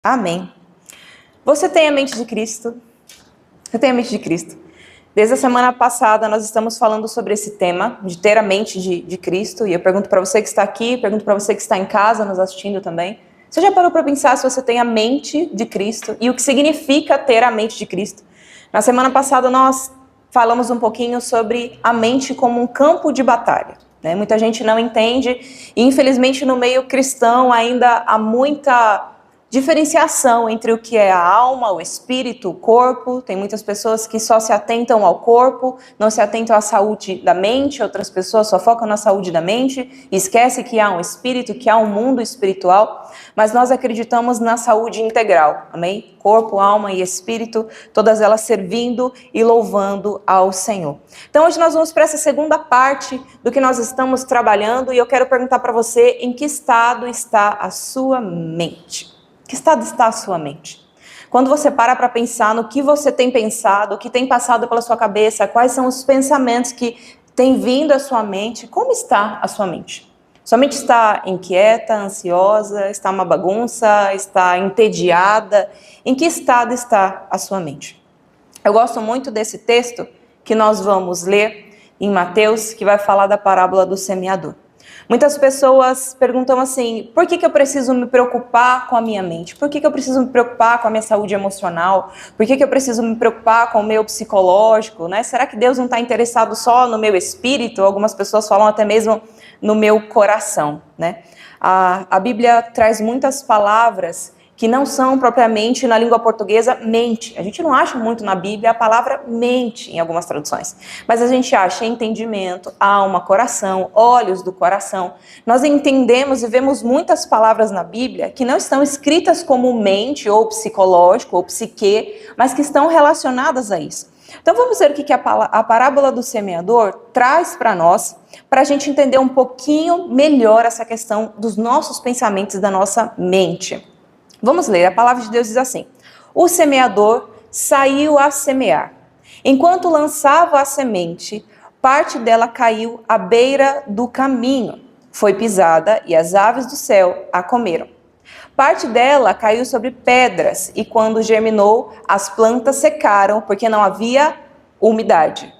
Amém. Você tem a mente de Cristo? Você tem a mente de Cristo? Desde a semana passada nós estamos falando sobre esse tema, de ter a mente de Cristo, e eu pergunto para você que está aqui, pergunto para você que está em casa nos assistindo também, você já parou para pensar se você tem a mente de Cristo e o que significa ter a mente de Cristo? Na semana passada nós falamos um pouquinho sobre a mente como um campo de batalha, né? Muita gente não entende e infelizmente no meio cristão ainda há muita diferenciação entre o que é a alma, o espírito, o corpo. Tem muitas pessoas que só se atentam ao corpo, não se atentam à saúde da mente, outras pessoas só focam na saúde da mente e esquecem que há um espírito, que há um mundo espiritual, mas nós acreditamos na saúde integral, amém? Corpo, alma e espírito, todas elas servindo e louvando ao Senhor. Então hoje nós vamos para essa segunda parte do que nós estamos trabalhando e eu quero perguntar para você em que estado está a sua mente. Que estado está a sua mente? Quando você para pensar no que você tem pensado, o que tem passado pela sua cabeça, quais são os pensamentos que têm vindo à sua mente, como está a sua mente? Sua mente está inquieta, ansiosa, está uma bagunça, está entediada? Em que estado está a sua mente? Eu gosto muito desse texto que nós vamos ler em Mateus, que vai falar da parábola do semeador. Muitas pessoas perguntam assim, por que eu preciso me preocupar com a minha mente? Por que eu preciso me preocupar com a minha saúde emocional? Por que eu preciso me preocupar com o meu psicológico? Né? Será que Deus não está interessado só no meu espírito? Algumas pessoas falam até mesmo no meu coração. Né? A Bíblia traz muitas palavras que não são propriamente na língua portuguesa mente. A gente não acha muito na Bíblia a palavra mente em algumas traduções, mas a gente acha entendimento, alma, coração, olhos do coração. Nós entendemos e vemos muitas palavras na Bíblia que não estão escritas como mente ou psicológico ou psique, mas que estão relacionadas a isso. Então vamos ver o que a parábola do semeador traz para nós, para a gente entender um pouquinho melhor essa questão dos nossos pensamentos e da nossa mente. Vamos ler, a palavra de Deus diz assim: o semeador saiu a semear. Enquanto lançava a semente, parte dela caiu à beira do caminho. Foi pisada e as aves do céu a comeram. Parte dela caiu sobre pedras e quando germinou, as plantas secaram porque não havia umidade.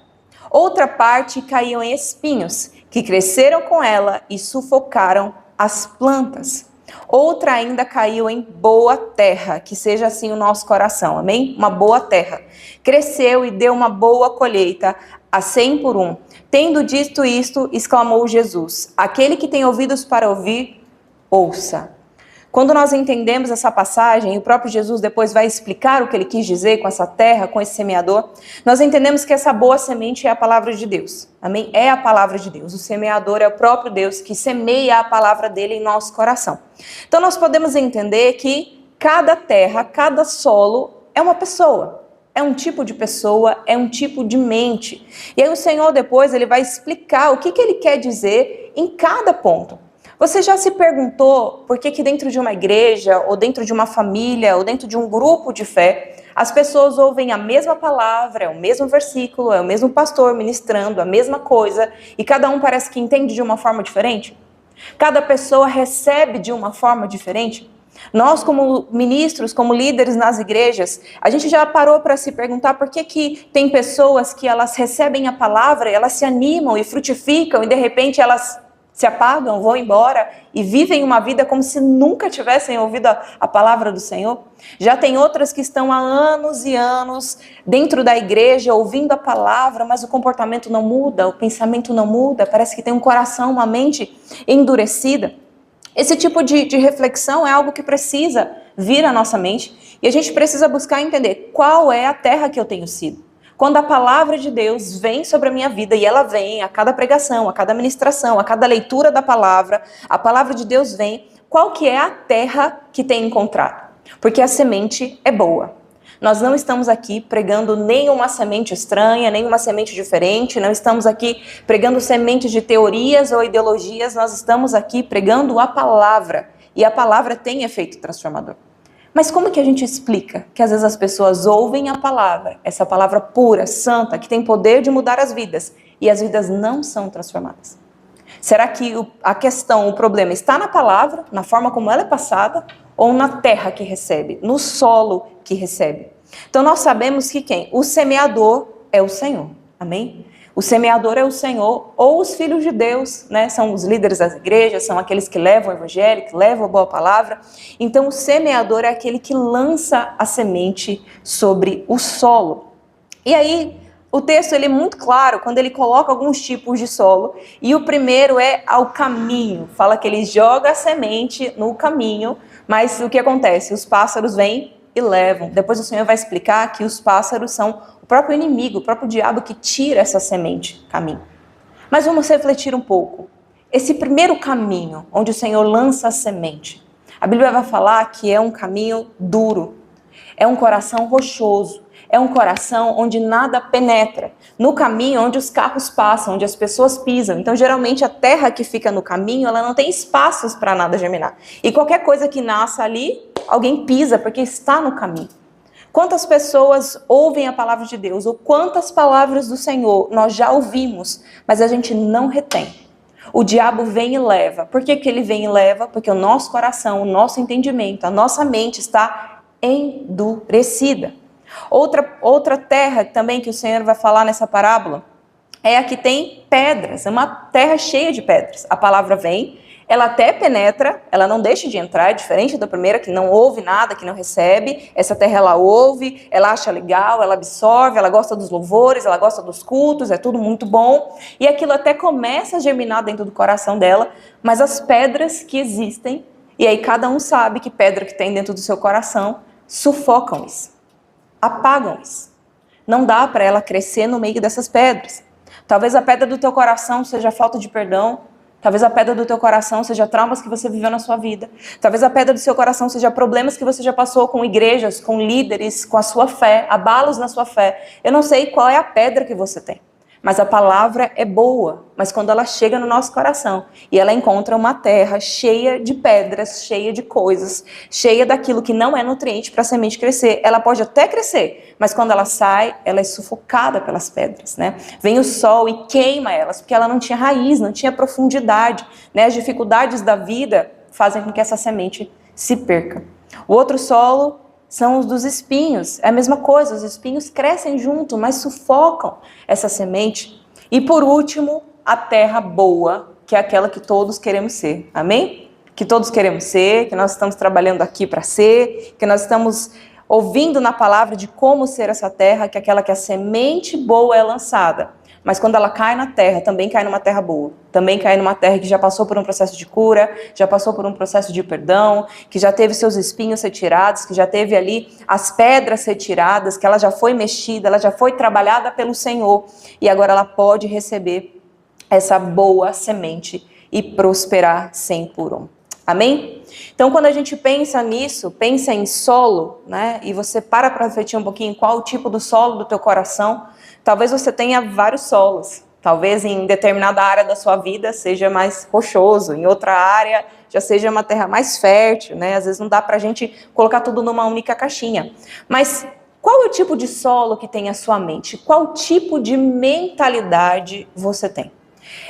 Outra parte caiu em espinhos, que cresceram com ela e sufocaram as plantas. Outra ainda caiu em boa terra, que seja assim o nosso coração, amém? Uma boa terra. Cresceu e deu uma boa colheita, a 100 por 1. Tendo dito isto, exclamou Jesus: aquele que tem ouvidos para ouvir, ouça. Quando nós entendemos essa passagem, e o próprio Jesus depois vai explicar o que ele quis dizer com essa terra, com esse semeador, nós entendemos que essa boa semente é a palavra de Deus. Amém? É a palavra de Deus. O semeador é o próprio Deus que semeia a palavra dele em nosso coração. Então nós podemos entender que cada terra, cada solo é uma pessoa. É um tipo de pessoa, é um tipo de mente. E aí o Senhor depois ele vai explicar o que ele quer dizer em cada ponto. Você já se perguntou por que dentro de uma igreja, ou dentro de uma família, ou dentro de um grupo de fé, as pessoas ouvem a mesma palavra, é o mesmo versículo, é o mesmo pastor ministrando a mesma coisa, e cada um parece que entende de uma forma diferente? Cada pessoa recebe de uma forma diferente? Nós, como ministros, como líderes nas igrejas, a gente já parou para se perguntar por que tem pessoas que elas recebem a palavra, elas se animam e frutificam, e de repente elas se apagam, vão embora e vivem uma vida como se nunca tivessem ouvido a palavra do Senhor. Já tem outras que estão há anos e anos dentro da igreja ouvindo a palavra, mas o comportamento não muda, o pensamento não muda, parece que tem um coração, uma mente endurecida. Esse tipo de reflexão é algo que precisa vir à nossa mente e a gente precisa buscar entender qual é a terra que eu tenho sido. Quando a palavra de Deus vem sobre a minha vida, e ela vem a cada pregação, a cada ministração, a cada leitura da palavra, a palavra de Deus vem, qual que é a terra que tem encontrado? Porque a semente é boa. Nós não estamos aqui pregando nenhuma semente estranha, nenhuma semente diferente, não estamos aqui pregando sementes de teorias ou ideologias, nós estamos aqui pregando a palavra, e a palavra tem efeito transformador. Mas como que a gente explica que às vezes as pessoas ouvem a palavra, essa palavra pura, santa, que tem poder de mudar as vidas, e as vidas não são transformadas? Será que a questão, o problema está na palavra, na forma como ela é passada, ou na terra que recebe, no solo que recebe? Então nós sabemos que quem? O semeador é o Senhor, amém? O semeador é o Senhor, ou os filhos de Deus, né? São os líderes das igrejas, são aqueles que levam o evangelho, que levam a boa palavra. Então o semeador é aquele que lança a semente sobre o solo. E aí, o texto ele é muito claro quando ele coloca alguns tipos de solo, e o primeiro é ao caminho. Fala que ele joga a semente no caminho, mas o que acontece? Os pássaros vêm e levam. Depois o Senhor vai explicar que os pássaros são o próprio inimigo, o próprio diabo que tira essa semente, caminho. Mas vamos refletir um pouco. Esse primeiro caminho, onde o Senhor lança a semente, a Bíblia vai falar que é um caminho duro, é um coração rochoso, é um coração onde nada penetra, no caminho onde os carros passam, onde as pessoas pisam. Então, geralmente, a terra que fica no caminho, ela não tem espaços para nada germinar. E qualquer coisa que nasça ali, alguém pisa, porque está no caminho. Quantas pessoas ouvem a palavra de Deus, ou quantas palavras do Senhor nós já ouvimos, mas a gente não retém. O diabo vem e leva. Por que ele vem e leva? Porque o nosso coração, o nosso entendimento, a nossa mente está endurecida. Outra terra também que o Senhor vai falar nessa parábola é a que tem pedras, é uma terra cheia de pedras. A palavra vem, ela até penetra, ela não deixa de entrar, é diferente da primeira que não ouve nada, que não recebe. Essa terra ela ouve, ela acha legal, ela absorve, ela gosta dos louvores, ela gosta dos cultos, é tudo muito bom. E aquilo até começa a germinar dentro do coração dela, mas as pedras que existem, e aí cada um sabe que pedra que tem dentro do seu coração, sufocam isso. Apagam isso. Não dá para ela crescer no meio dessas pedras. Talvez a pedra do teu coração seja a falta de perdão. Talvez a pedra do teu coração seja traumas que você viveu na sua vida. Talvez a pedra do seu coração seja problemas que você já passou com igrejas, com líderes, com a sua fé, abalos na sua fé. Eu não sei qual é a pedra que você tem. Mas a palavra é boa, mas quando ela chega no nosso coração e ela encontra uma terra cheia de pedras, cheia de coisas, cheia daquilo que não é nutriente para a semente crescer, ela pode até crescer, mas quando ela sai, ela é sufocada pelas pedras, né? Vem o sol e queima elas, porque ela não tinha raiz, não tinha profundidade, né? As dificuldades da vida fazem com que essa semente se perca. O outro solo são os dos espinhos. É a mesma coisa, os espinhos crescem junto, mas sufocam essa semente. E por último, a terra boa, que é aquela que todos queremos ser. Amém? Que todos queremos ser, que nós estamos trabalhando aqui para ser, que nós estamos ouvindo na palavra de como ser essa terra, que é aquela que a semente boa é lançada. Mas quando ela cai na terra, também cai numa terra boa. Também cai numa terra que já passou por um processo de cura, já passou por um processo de perdão, que já teve seus espinhos retirados, que já teve ali as pedras retiradas, que ela já foi mexida, ela já foi trabalhada pelo Senhor. E agora ela pode receber essa boa semente e prosperar 100 por 1. Amém? Então, quando a gente pensa nisso, pensa em solo, né? E você para refletir um pouquinho qual o tipo do solo do teu coração. Talvez você tenha vários solos. Talvez em determinada área da sua vida seja mais rochoso, em outra área já seja uma terra mais fértil, né? Às vezes não dá pra gente colocar tudo numa única caixinha. Mas qual é o tipo de solo que tem a sua mente? Qual tipo de mentalidade você tem?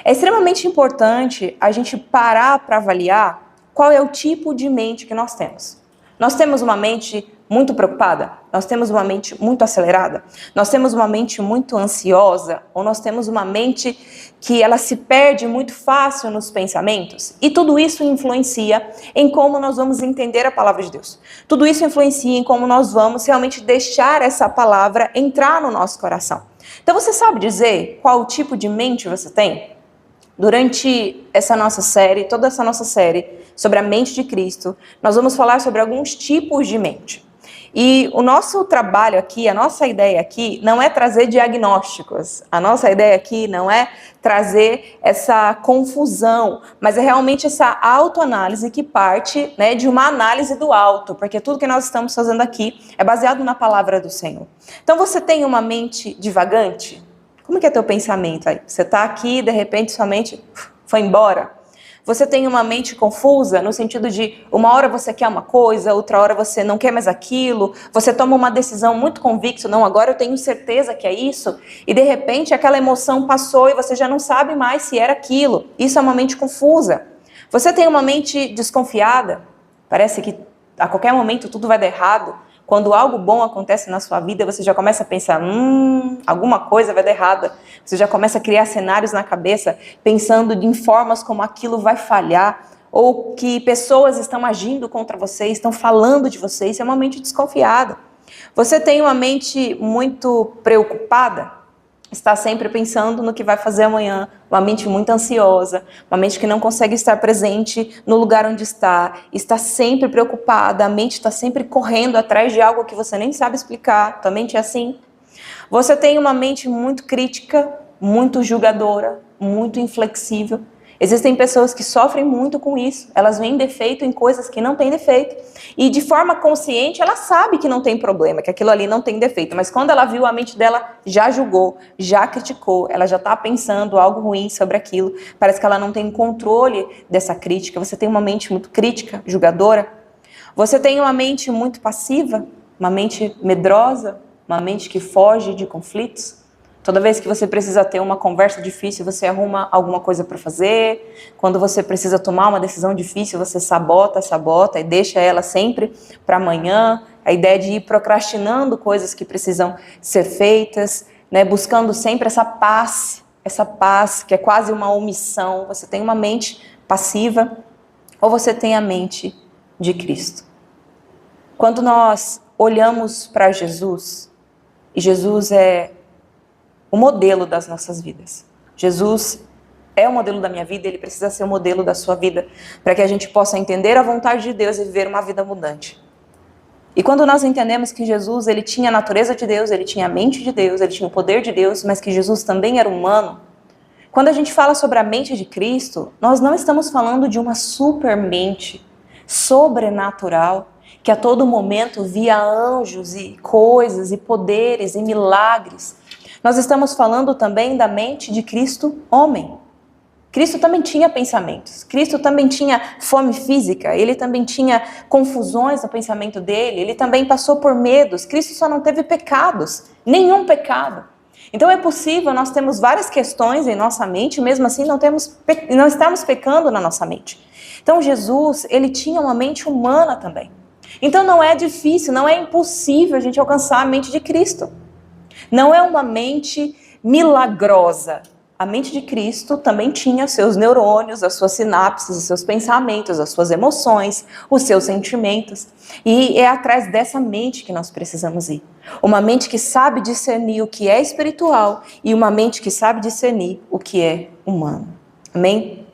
É extremamente importante a gente parar para avaliar qual é o tipo de mente que nós temos. Nós temos uma mente muito preocupada? Nós temos uma mente muito acelerada? Nós temos uma mente muito ansiosa? Ou nós temos uma mente que ela se perde muito fácil nos pensamentos? E tudo isso influencia em como nós vamos entender a palavra de Deus. Tudo isso influencia em como nós vamos realmente deixar essa palavra entrar no nosso coração. Então você sabe dizer qual tipo de mente você tem? Durante essa nossa série, toda essa nossa série sobre a mente de Cristo, nós vamos falar sobre alguns tipos de mente. E o nosso trabalho aqui, a nossa ideia aqui, não é trazer diagnósticos. A nossa ideia aqui não é trazer essa confusão, mas é realmente essa autoanálise que parte, né, de uma análise do alto, porque tudo que nós estamos fazendo aqui é baseado na palavra do Senhor. Então você tem uma mente divagante? Como que é teu pensamento aí? Você está aqui, de repente sua mente foi embora? Você tem uma mente confusa, no sentido de uma hora você quer uma coisa, outra hora você não quer mais aquilo, você toma uma decisão muito convicta, não, agora eu tenho certeza que é isso, e de repente aquela emoção passou e você já não sabe mais se era aquilo. Isso é uma mente confusa. Você tem uma mente desconfiada, parece que a qualquer momento tudo vai dar errado. Quando algo bom acontece na sua vida, você já começa a pensar, alguma coisa vai dar errada. Você já começa a criar cenários na cabeça, pensando em formas como aquilo vai falhar, ou que pessoas estão agindo contra você, estão falando de você. Isso é uma mente desconfiada. Você tem uma mente muito preocupada, está sempre pensando no que vai fazer amanhã, uma mente muito ansiosa, uma mente que não consegue estar presente no lugar onde está sempre preocupada, a mente está sempre correndo atrás de algo que você nem sabe explicar. Tua mente é assim? Você tem uma mente muito crítica, muito julgadora, muito inflexível. Existem pessoas que sofrem muito com isso, elas veem defeito em coisas que não têm defeito, e de forma consciente ela sabe que não tem problema, que aquilo ali não tem defeito, mas quando ela viu, a mente dela já julgou, já criticou, ela já está pensando algo ruim sobre aquilo, parece que ela não tem controle dessa crítica. Você tem uma mente muito crítica, julgadora. Você tem uma mente muito passiva, uma mente medrosa, uma mente que foge de conflitos. Toda vez que você precisa ter uma conversa difícil, você arruma alguma coisa para fazer. Quando você precisa tomar uma decisão difícil, você sabota e deixa ela sempre para amanhã. A ideia de ir procrastinando coisas que precisam ser feitas, né? Buscando sempre essa paz que é quase uma omissão. Você tem uma mente passiva ou você tem a mente de Cristo? Quando nós olhamos para Jesus, e Jesus é o modelo das nossas vidas. Jesus é o modelo da minha vida, ele precisa ser o modelo da sua vida, para que a gente possa entender a vontade de Deus e viver uma vida abundante. E quando nós entendemos que Jesus, ele tinha a natureza de Deus, ele tinha a mente de Deus, ele tinha o poder de Deus, mas que Jesus também era humano, quando a gente fala sobre a mente de Cristo, nós não estamos falando de uma supermente sobrenatural, que a todo momento via anjos e coisas e poderes e milagres. Nós estamos falando também da mente de Cristo homem. Cristo também tinha pensamentos, Cristo também tinha fome física, ele também tinha confusões no pensamento dele, ele também passou por medos. Cristo só não teve pecados, nenhum pecado. Então é possível, nós temos várias questões em nossa mente, mesmo assim não estamos pecando na nossa mente. Então Jesus, ele tinha uma mente humana também. Então não é difícil, não é impossível a gente alcançar a mente de Cristo. Não é uma mente milagrosa. A mente de Cristo também tinha seus neurônios, as suas sinapses, os seus pensamentos, as suas emoções, os seus sentimentos. E é atrás dessa mente que nós precisamos ir. Uma mente que sabe discernir o que é espiritual e uma mente que sabe discernir o que é humano. Amém?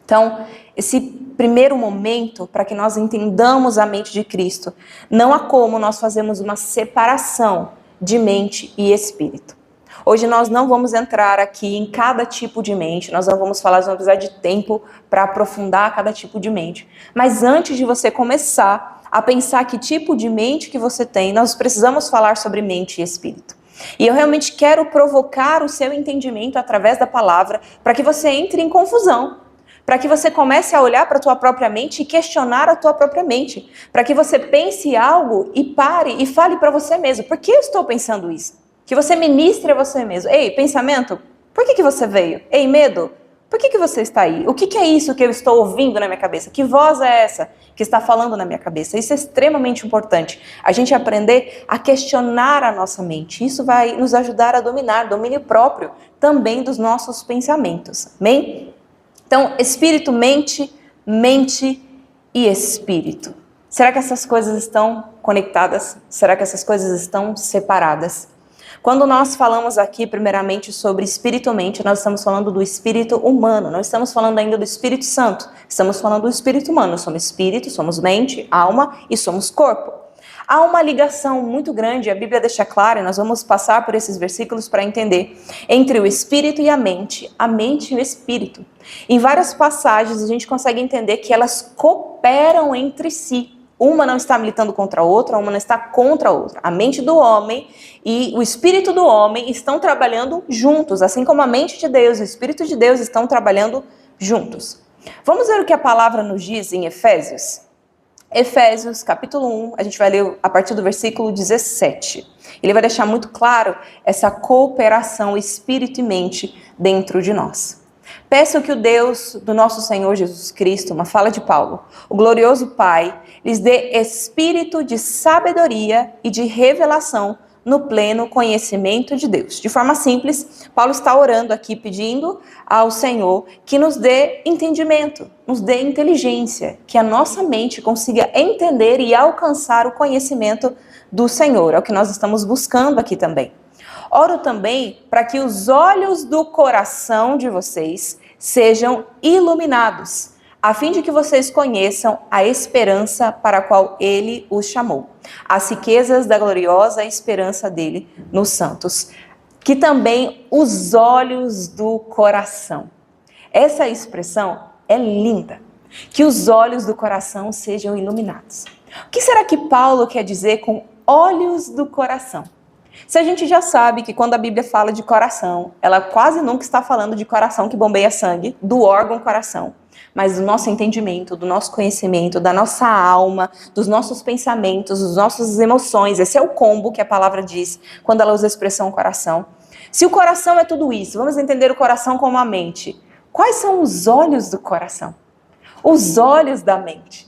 Então, esse primeiro momento, para que nós entendamos a mente de Cristo, não há como nós fazermos uma separação de mente e espírito. Hoje nós não vamos entrar aqui em cada tipo de mente, nós não vamos falar, nós vamos precisar de tempo para aprofundar cada tipo de mente. Mas antes de você começar a pensar que tipo de mente que você tem, nós precisamos falar sobre mente e espírito. E eu realmente quero provocar o seu entendimento através da palavra para que você entre em confusão. Para que você comece a olhar para a tua própria mente e questionar a tua própria mente. Para que você pense algo e pare e fale para você mesmo. Por que eu estou pensando isso? Que você ministre a você mesmo. Ei, pensamento, por que você veio? Ei, medo, por que você está aí? O que é isso que eu estou ouvindo na minha cabeça? Que voz é essa que está falando na minha cabeça? Isso é extremamente importante. A gente aprender a questionar a nossa mente. Isso vai nos ajudar a dominar, domínio próprio também dos nossos pensamentos. Amém? Então, espírito, mente e espírito. Será que essas coisas estão conectadas? Será que essas coisas estão separadas? Quando nós falamos aqui, primeiramente, sobre espírito-mente, nós estamos falando do espírito humano, não estamos falando ainda do Espírito Santo, estamos falando do espírito humano. Somos espírito, somos mente, alma e somos corpo. Há uma ligação muito grande, a Bíblia deixa claro, e nós vamos passar por esses versículos para entender, entre o espírito e a mente e o espírito. Em várias passagens a gente consegue entender que elas cooperam entre si. Uma não está militando contra a outra, uma não está contra a outra. A mente do homem e o espírito do homem estão trabalhando juntos, assim como a mente de Deus e o espírito de Deus estão trabalhando juntos. Vamos ver o que a palavra nos diz em Efésios? Efésios, capítulo 1, a gente vai ler a partir do versículo 17. Ele vai deixar muito claro essa cooperação espírito e mente dentro de nós. Peço que o Deus do nosso Senhor Jesus Cristo, uma fala de Paulo, o glorioso Pai, lhes dê espírito de sabedoria e de revelação no pleno conhecimento de Deus. De forma simples, Paulo está orando aqui, pedindo ao Senhor que nos dê entendimento, nos dê inteligência, que a nossa mente consiga entender e alcançar o conhecimento do Senhor. É o que nós estamos buscando aqui também. Oro também para que os olhos do coração de vocês sejam iluminados, a fim de que vocês conheçam a esperança para a qual ele os chamou, as riquezas da gloriosa esperança dele nos santos, que também os olhos do coração. Essa expressão é linda, que os olhos do coração sejam iluminados. O que será que Paulo quer dizer com olhos do coração? Se a gente já sabe que quando a Bíblia fala de coração, ela quase nunca está falando de coração que bombeia sangue, do órgão coração, mas do nosso entendimento, do nosso conhecimento, da nossa alma, dos nossos pensamentos, das nossas emoções. Esse é o combo que a palavra diz quando ela usa a expressão coração. Se o coração é tudo isso, vamos entender o coração como a mente. Quais são os olhos do coração? Os olhos da mente.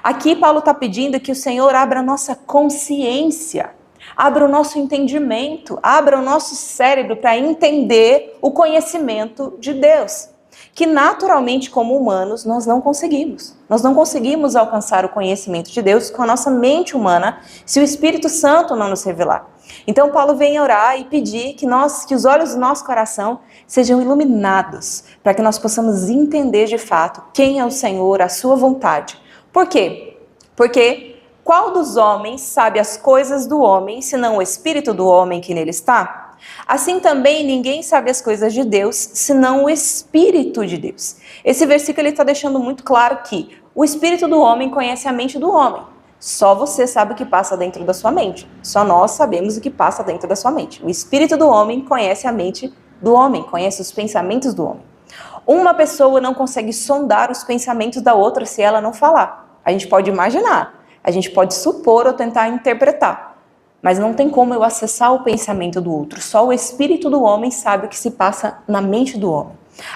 Aqui Paulo está pedindo que o Senhor abra a nossa consciência, abra o nosso entendimento, abra o nosso cérebro para entender o conhecimento de Deus, que naturalmente, como humanos, nós não conseguimos. Nós não conseguimos alcançar o conhecimento de Deus com a nossa mente humana se o Espírito Santo não nos revelar. Então Paulo vem orar e pedir que os olhos do nosso coração sejam iluminados, para que nós possamos entender de fato quem é o Senhor, a sua vontade. Por quê? Porque qual dos homens sabe as coisas do homem, senão o espírito do homem que nele está? Assim também ninguém sabe as coisas de Deus, senão o Espírito de Deus. Esse versículo está deixando muito claro que o espírito do homem conhece a mente do homem. Só você sabe o que passa dentro da sua mente. Só nós sabemos o que passa dentro da sua mente. O espírito do homem conhece a mente do homem, conhece os pensamentos do homem. Uma pessoa não consegue sondar os pensamentos da outra se ela não falar. A gente pode imaginar, a gente pode supor ou tentar interpretar, mas não tem como eu acessar o pensamento do outro. Só o espírito do homem sabe o que se passa na mente do homem.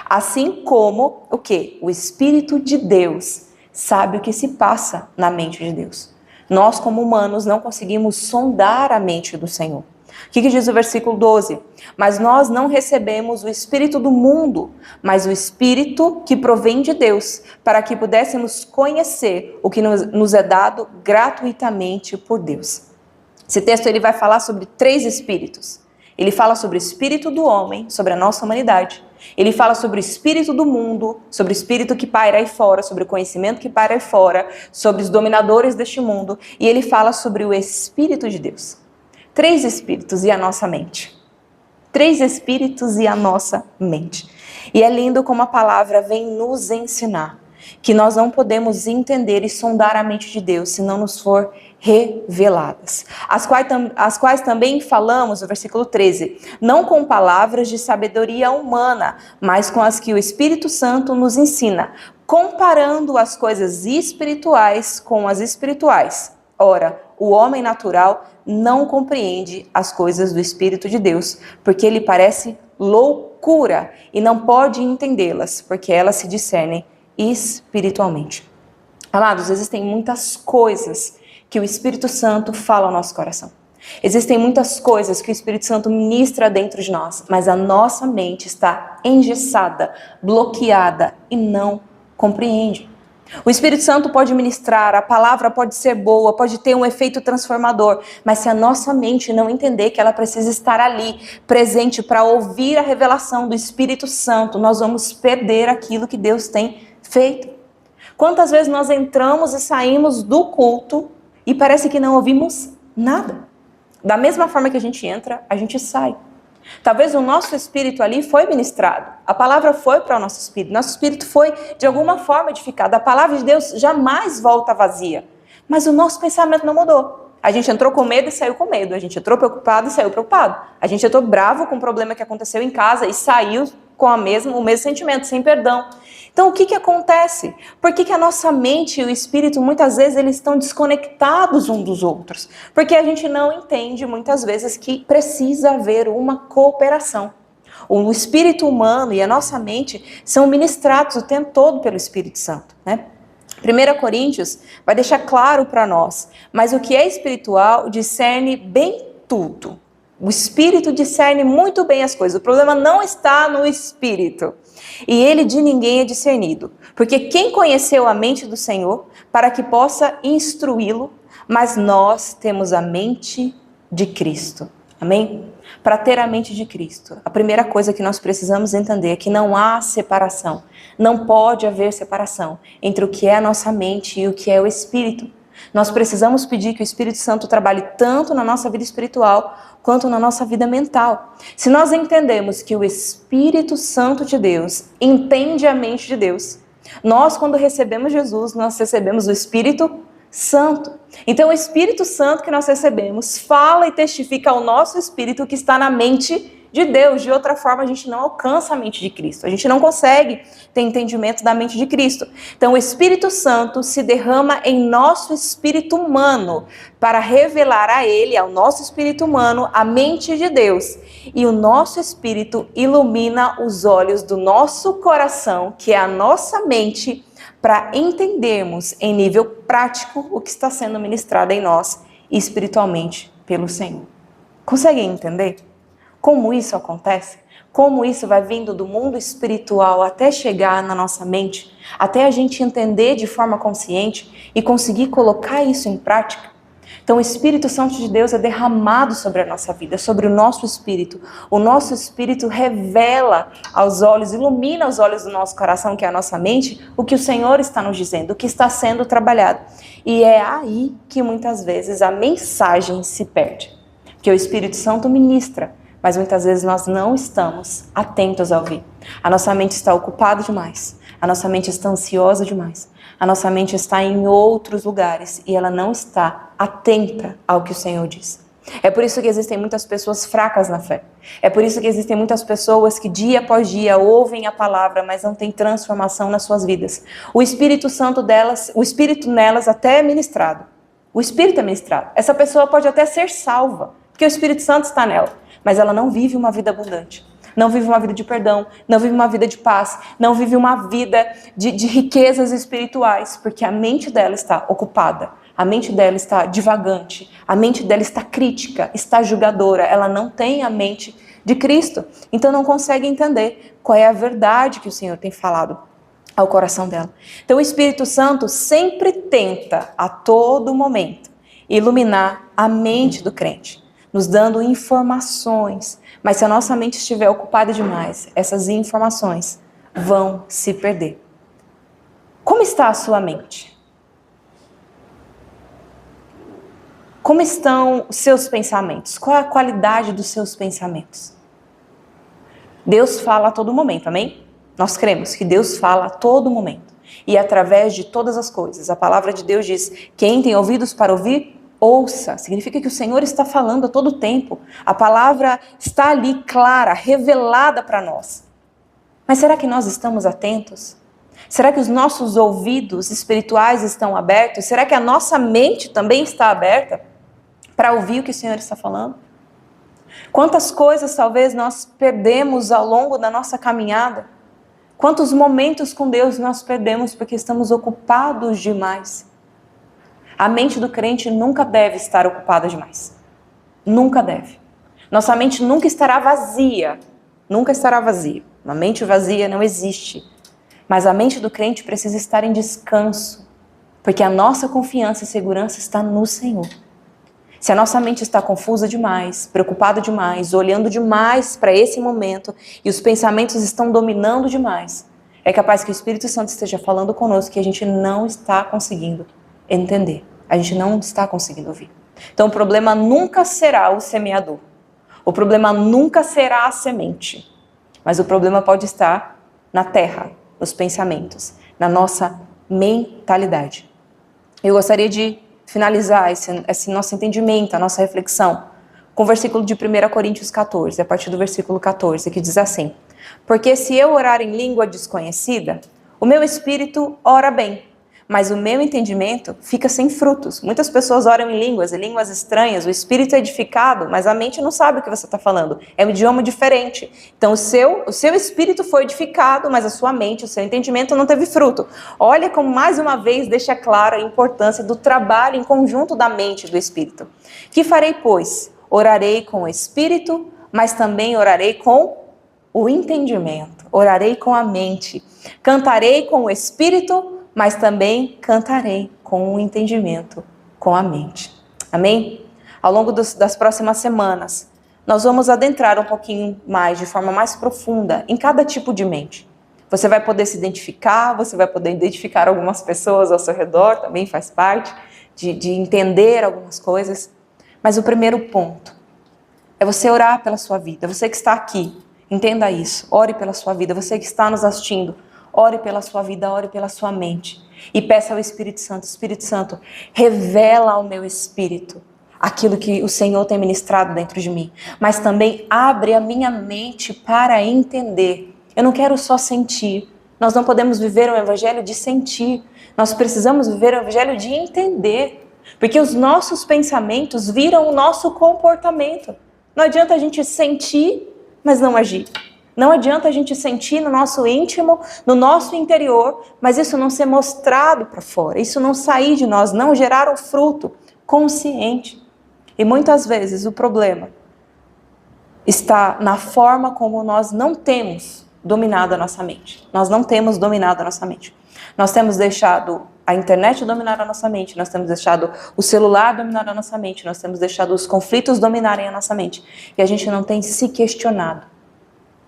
Assim como o quê? O Espírito de Deus sabe o que se passa na mente de Deus. Nós, como humanos, não conseguimos sondar a mente do Senhor. O que diz o versículo 12? Mas nós não recebemos o Espírito do mundo, mas o Espírito que provém de Deus, para que pudéssemos conhecer o que nos é dado gratuitamente por Deus. Esse texto ele vai falar sobre 3 espíritos. Ele fala sobre o espírito do homem, sobre a nossa humanidade. Ele fala sobre o espírito do mundo, sobre o espírito que paira aí fora, sobre o conhecimento que paira aí fora, sobre os dominadores deste mundo. E ele fala sobre o Espírito de Deus. 3 espíritos e a nossa mente. 3 espíritos e a nossa mente. E é lindo como a palavra vem nos ensinar que nós não podemos entender e sondar a mente de Deus se não nos for reveladas. As quais também falamos, no versículo 13, não com palavras de sabedoria humana, mas com as que o Espírito Santo nos ensina, comparando as coisas espirituais com as espirituais. Ora, o homem natural não compreende as coisas do Espírito de Deus, porque ele parece loucura e não pode entendê-las, porque elas se discernem espiritualmente. Amados, existem muitas coisas que o Espírito Santo fala ao nosso coração. Existem muitas coisas que o Espírito Santo ministra dentro de nós, mas a nossa mente está engessada, bloqueada e não compreende. O Espírito Santo pode ministrar, a palavra pode ser boa, pode ter um efeito transformador, mas se a nossa mente não entender que ela precisa estar ali, presente para ouvir a revelação do Espírito Santo, nós vamos perder aquilo que Deus tem feito. Quantas vezes nós entramos e saímos do culto e parece que não ouvimos nada? Da mesma forma que a gente entra, a gente sai. Talvez o nosso espírito ali foi ministrado. A palavra foi para o nosso espírito. Nosso espírito foi, de alguma forma, edificado. A palavra de Deus jamais volta vazia. Mas o nosso pensamento não mudou. A gente entrou com medo e saiu com medo. A gente entrou preocupado e saiu preocupado. A gente entrou bravo com o problema que aconteceu em casa e saiu com o mesmo sentimento, sem perdão. Então, o que acontece? Por que a nossa mente e o espírito, muitas vezes, eles estão desconectados uns dos outros? Porque a gente não entende, muitas vezes, que precisa haver uma cooperação. O espírito humano e a nossa mente são ministrados o tempo todo pelo Espírito Santo, né? 1 Coríntios vai deixar claro para nós, mas o que é espiritual discerne bem tudo. O espírito discerne muito bem as coisas. O problema não está no espírito. E ele de ninguém é discernido. Porque quem conheceu a mente do Senhor para que possa instruí-lo, mas nós temos a mente de Cristo. Amém? Para ter a mente de Cristo, a primeira coisa que nós precisamos entender é que não há separação. Não pode haver separação entre o que é a nossa mente e o que é o Espírito. Nós precisamos pedir que o Espírito Santo trabalhe tanto na nossa vida espiritual quanto na nossa vida mental. Se nós entendemos que o Espírito Santo de Deus entende a mente de Deus, nós, quando recebemos Jesus, nós recebemos o Espírito Santo. Então, o Espírito Santo que nós recebemos fala e testifica ao nosso espírito que está na mente de Deus. De outra forma, a gente não alcança a mente de Cristo. A gente não consegue ter entendimento da mente de Cristo. Então, o Espírito Santo se derrama em nosso espírito humano para revelar a Ele, ao nosso espírito humano, a mente de Deus. E o nosso espírito ilumina os olhos do nosso coração, que é a nossa mente, para entendermos em nível prático o que está sendo ministrado em nós espiritualmente pelo Senhor. Conseguem entender como isso acontece? Como isso vai vindo do mundo espiritual até chegar na nossa mente, até a gente entender de forma consciente e conseguir colocar isso em prática? Então, o Espírito Santo de Deus é derramado sobre a nossa vida, sobre o nosso espírito. O nosso espírito revela aos olhos, ilumina os olhos do nosso coração, que é a nossa mente, o que o Senhor está nos dizendo, o que está sendo trabalhado. E é aí que muitas vezes a mensagem se perde. Porque o Espírito Santo ministra, mas muitas vezes nós não estamos atentos a ouvir. A nossa mente está ocupada demais, a nossa mente está ansiosa demais. A nossa mente está em outros lugares e ela não está atenta ao que o Senhor diz. É por isso que existem muitas pessoas fracas na fé. É por isso que existem muitas pessoas que dia após dia ouvem a palavra, mas não têm transformação nas suas vidas. O Espírito Santo delas, o Espírito nelas até é ministrado. O Espírito é ministrado. Essa pessoa pode até ser salva, porque o Espírito Santo está nela, mas ela não vive uma vida abundante. Não vive uma vida de perdão, não vive uma vida de paz, não vive uma vida de riquezas espirituais, porque a mente dela está ocupada, a mente dela está divagante, a mente dela está crítica, está julgadora, ela não tem a mente de Cristo, então não consegue entender qual é a verdade que o Senhor tem falado ao coração dela. Então o Espírito Santo sempre tenta, a todo momento, iluminar a mente do crente, nos dando informações. Mas se a nossa mente estiver ocupada demais, essas informações vão se perder. Como está a sua mente? Como estão os seus pensamentos? Qual é a qualidade dos seus pensamentos? Deus fala a todo momento, amém? Nós cremos que Deus fala a todo momento. E através de todas as coisas. A palavra de Deus diz: quem tem ouvidos para ouvir, ouça. Significa que o Senhor está falando a todo tempo. A palavra está ali clara, revelada para nós. Mas será que nós estamos atentos? Será que os nossos ouvidos espirituais estão abertos? Será que a nossa mente também está aberta para ouvir o que o Senhor está falando? Quantas coisas talvez nós perdemos ao longo da nossa caminhada? Quantos momentos com Deus nós perdemos porque estamos ocupados demais? A mente do crente nunca deve estar ocupada demais. Nunca deve. Nossa mente nunca estará vazia. Nunca estará vazia. Uma mente vazia não existe. Mas a mente do crente precisa estar em descanso. Porque a nossa confiança e segurança está no Senhor. Se a nossa mente está confusa demais, preocupada demais, olhando demais para esse momento e os pensamentos estão dominando demais, é capaz que o Espírito Santo esteja falando conosco que a gente não está conseguindo entender. A gente não está conseguindo ouvir. Então o problema nunca será o semeador. O problema nunca será a semente. Mas o problema pode estar na terra, nos pensamentos, na nossa mentalidade. Eu gostaria de finalizar esse nosso entendimento, a nossa reflexão, com o versículo de 1 Coríntios 14, a partir do versículo 14, que diz assim: Porque se eu orar em língua desconhecida, o meu espírito ora bem, mas o meu entendimento fica sem frutos. Muitas pessoas oram em línguas estranhas, o espírito é edificado, mas a mente não sabe o que você está falando. É um idioma diferente. Então o seu espírito foi edificado, mas a sua mente, o seu entendimento não teve fruto. Olha como mais uma vez deixa claro a importância do trabalho em conjunto da mente e do espírito. Que farei, pois? Orarei com o espírito, mas também orarei com o entendimento. Orarei com a mente. Cantarei com o espírito, mas também cantarei com o entendimento, com a mente. Amém? Ao longo das próximas semanas, nós vamos adentrar um pouquinho mais, de forma mais profunda, em cada tipo de mente. Você vai poder se identificar, você vai poder identificar algumas pessoas ao seu redor, também faz parte de entender algumas coisas. Mas o primeiro ponto é você orar pela sua vida. Você que está aqui, entenda isso. Ore pela sua vida. Você que está nos assistindo, ore pela sua vida, ore pela sua mente. E peça ao Espírito Santo, revela ao meu espírito aquilo que o Senhor tem ministrado dentro de mim. Mas também abre a minha mente para entender. Eu não quero só sentir. Nós não podemos viver um evangelho de sentir. Nós precisamos viver um evangelho de entender. Porque os nossos pensamentos viram o nosso comportamento. Não adianta a gente sentir, mas não agir. Não adianta a gente sentir no nosso íntimo, no nosso interior, mas isso não ser mostrado para fora, isso não sair de nós, não gerar um fruto consciente. E muitas vezes o problema está na forma como nós não temos dominado a nossa mente. Nós não temos dominado a nossa mente. Nós temos deixado a internet dominar a nossa mente, nós temos deixado o celular dominar a nossa mente, nós temos deixado os conflitos dominarem a nossa mente. E a gente não tem se questionado.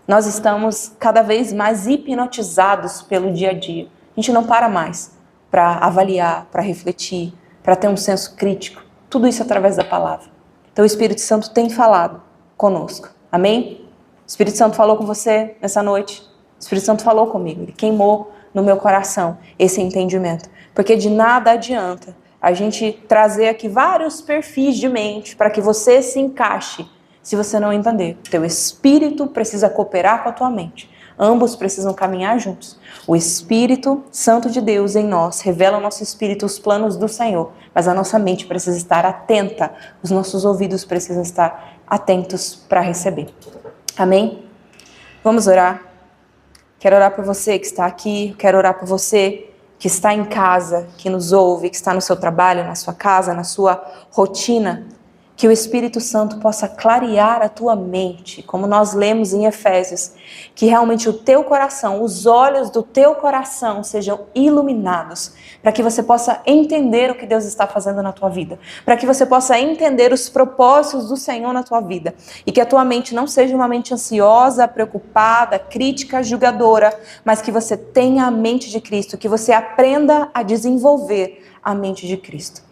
Nós estamos cada vez mais hipnotizados pelo dia a dia. A gente não para mais para avaliar, para refletir, para ter um senso crítico. Tudo isso através da palavra. Então o Espírito Santo tem falado conosco. Amém? O Espírito Santo falou com você nessa noite. O Espírito Santo falou comigo. Ele queimou no meu coração esse entendimento. Porque de nada adianta a gente trazer aqui vários perfis de mente para que você se encaixe. Se você não entender, teu espírito precisa cooperar com a tua mente. Ambos precisam caminhar juntos. O Espírito Santo de Deus em nós revela ao nosso espírito os planos do Senhor, mas a nossa mente precisa estar atenta, os nossos ouvidos precisam estar atentos para receber. Amém? Vamos orar. Quero orar por você que está aqui, quero orar por você que está em casa, que nos ouve, que está no seu trabalho, na sua casa, na sua rotina. Que o Espírito Santo possa clarear a tua mente, como nós lemos em Efésios, que realmente o teu coração, os olhos do teu coração sejam iluminados, para que você possa entender o que Deus está fazendo na tua vida, para que você possa entender os propósitos do Senhor na tua vida, e que a tua mente não seja uma mente ansiosa, preocupada, crítica, julgadora, mas que você tenha a mente de Cristo, que você aprenda a desenvolver a mente de Cristo.